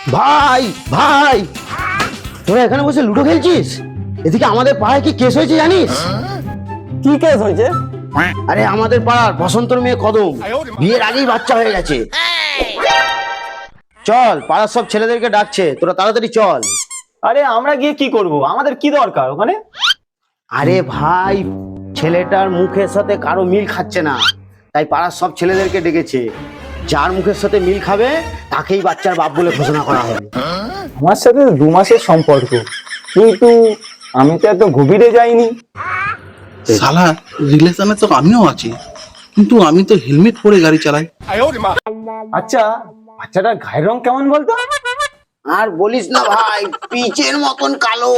ভাই ভাই, তোরা এখানে বসে লুডো খেলছিস? এদিকে আমাদের পাড়ায় কি কেস হয়েছে জানিস? কি কেস হয়েছে? আরে আমাদের পাড়ার বসন্তর মেয়ে কদম বিয়ের আগেই বাচ্চা হয়ে গেছে। চল, পাড়ার সব ছেলেদেরকে ডাকছে, তোরা তাড়াতাড়ি চল। আরে আমরা গিয়ে কি করব? আমাদের কি দরকার ওখানে? আরে ভাই, ছেলেটার মুখের সাথে কারো মিল খাচ্ছে না, তাই পাড়ার সব ছেলেদেরকে ডেকেছে। যার মুখের সাথে মিল খাবে তাকেই বাচ্চার বাপ বলে ঘোষণা করা হবে। আমার সাথে 2 মাসের সম্পর্ক, কিন্তু আমি তো এত গভীরে যাইনি। শালা, রিলেশনে তো আমিও আছি, কিন্তু আমি তো হেলমেট পরে গাড়ি চালাই। আচ্ছা, বাচ্চাটার গায়ের রং কেমন বলতো? আর বলিস না ভাই, পিচের মতন কালো।